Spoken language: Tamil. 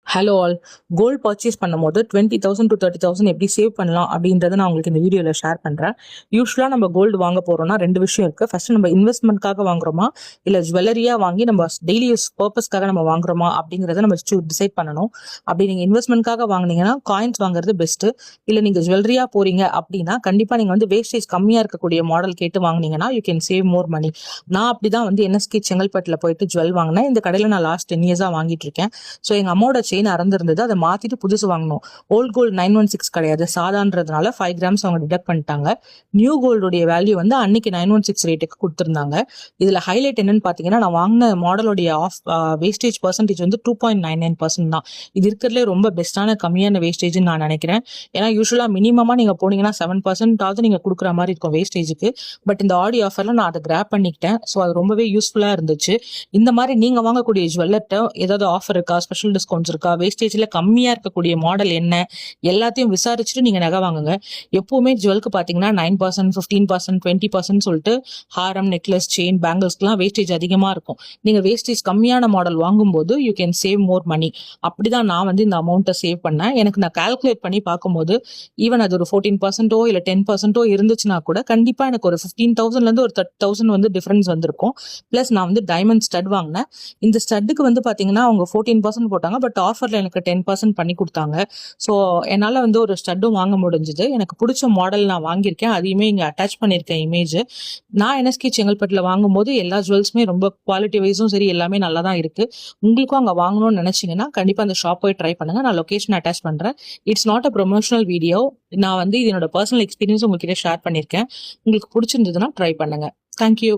Hello all. கோல்டு பர்ச்சேஸ் பண்ணும்போது 20,000 to 30,000 எப்படி சேவ் பண்ணலாம் அப்படின்றத நான் உங்களுக்கு இந்த வீடியோவில் ஷேர் பண்ணுறேன். யூஸ்வலாக நம்ம கோல்டு வாங்க போகிறோம்னா ரெண்டு விஷயம் இருக்குது. ஃபர்ஸ்ட் நம்ம இன்வெஸ்ட்மெண்ட்காக வாங்குறோமா இல்லை ஜுவல்லரியாக வாங்கி நம்ம டெய்லி யூஸ் பர்பஸ்க்காக நம்ம வாங்குறோமா அப்படிங்கிறத நம்ம டிசைட் பண்ணணும். அப்படி நீங்கள் இன்வெஸ்ட்மெண்ட்காக வாங்கினீங்கன்னா காயின்ஸ் வாங்குறது பெஸ்ட்டு. இல்லை நீங்கள் ஜுவல்லரியாக போகிறீங்க அப்படின்னா கண்டிப்பாக நீங்கள் வந்து வேஸ்டேஜ் கம்மியாக இருக்கக்கூடிய மாடல் கேட்டு வாங்கினீங்கன்னா யூ கேன் சேவ் மோர் மணி. நான் அப்படி தான் வந்து என்எஸ்கே செங்கல்பட்டில் போயிட்டு ஜுவல் வாங்கினேன். இந்த கடையில் நான் லாஸ்ட் 10 years வாங்கிட்டு இருக்கேன். ஸோ எங்கள் அம்மாவோட செயின் அறந்திருந்தது, அதை மாத்திட்டு புதுசு வாங்கணும். ஓல்ட் கோல்டு 916 கிடையாது, சாதான்றதுனால 5 grams அவங்க டிடக்ட் பண்ணிட்டாங்க. நியூ கோல்டுடைய வேல்யூ வந்து அன்னைக்கு 916 ரேட்டுக்கு கொடுத்துருந்தாங்க. இதுல ஹைலைட் என்னன்னு பாத்தீங்கன்னா, நான் வாங்கின மாடலுடைய வேஸ்டேஜ் பர்சன்டேஜ் வந்து 2.99% தான். இது இருக்கிறதுலே ரொம்ப பெஸ்டான கம்மியான வேஸ்டேஜ் நான் நினைக்கிறேன். ஏன்னா யூஸ்வலா மினிமமா நீங்க போனீங்கன்னா 7% நீங்க கொடுக்குற மாதிரி இருக்கும் வேஸ்டேஜுக்கு. பட் இந்த ஆடி ஆஃபர்ல நான் அதை கிராப் பண்ணிக்கிட்டேன். ஸோ அது ரொம்பவே யூஸ்ஃபுல்லா இருந்துச்சு. இந்த மாதிரி நீங்க வாங்கக்கூடிய ஜுவல்லர்ட்ட ஏதாவது ஆஃபர் இருக்கா, ஸ்பெஷல் டிஸ்கவுண்ட்ஸ் இருக்கா, வேஸ்டேஜ்ல கம்மியா இருக்கக்கூடிய மாடல் என்ன, எல்லாத்தையும் விசாரிச்சுட்டு நீங்க நகை வாங்குங்க. எப்பவுமே ஜுவல்க்கு பாத்தீங்கன்னா 9%, 15%, 20% சொல்லிட்டு ஹாரம், நெக்லஸ், செயின், பேங்கிள்ஸ்க்குலாம் வேஸ்டேஜ் அதிகமா இருக்கும். நீங்க வேஸ்டேஜ் கம்மியான மாடல் வாங்கும்போது யூ கேன் சேவ் மோர் மணி. அப்படிதான் நான் வந்து இந்த அமௌண்ட்டை சேவ் பண்ணேன். எனக்கு நான் கால்குலேட் பண்ணி பார்க்கும்போது ஈவன் அது ஒரு 14% இல்ல 10% இருந்துச்சுன்னா கூட கண்டிப்பா எனக்கு ஒரு 15,000ல இருந்து ஒரு 30,000 வந்து டிஃபரன்ஸ் வந்திருக்கும். பிளஸ் நான் வந்து டைமண்ட் ஸ்டட் வாங்கினேன். இந்த ஸ்டட்டுக்கு வந்து பாத்தீங்கன்னா அவங்க 14% போட்டாங்க. பட் ஆஃபர்ல எனக்கு 10% பண்ணி கொடுத்தாங்க. ஸோ என்னால் வந்து ஒரு ஸ்டட்டும் வாங்க முடிஞ்சுது. எனக்கு பிடிச்ச மாடல் நான் வாங்கியிருக்கேன். அதையுமே இங்கே அட்டாச் பண்ணியிருக்கேன் இமேஜ். நான் என்எஸ்கே செங்கல்பட்டில் வாங்கும்போது எல்லா ஜுவல்ஸுமே ரொம்ப குவாலிட்டி வைஸும் சரி எல்லாமே நல்லா தான் இருக்கு. உங்களுக்கும் அங்கே வாங்கணும்னு நினைச்சீங்கன்னா கண்டிப்பாக அந்த ஷாப் போய் ட்ரை பண்ணுங்க. நான் லொகேஷன் அட்டாச் பண்றேன். It's not a promotional video. நான் வந்து இதனோட பர்சனல் எக்ஸ்பீரியன்ஸ் உங்ககிட்ட ஷேர் பண்ணியிருக்கேன். உங்களுக்கு பிடிச்சிருந்ததுன்னா ட்ரை பண்ணுங்க. தேங்க்யூ.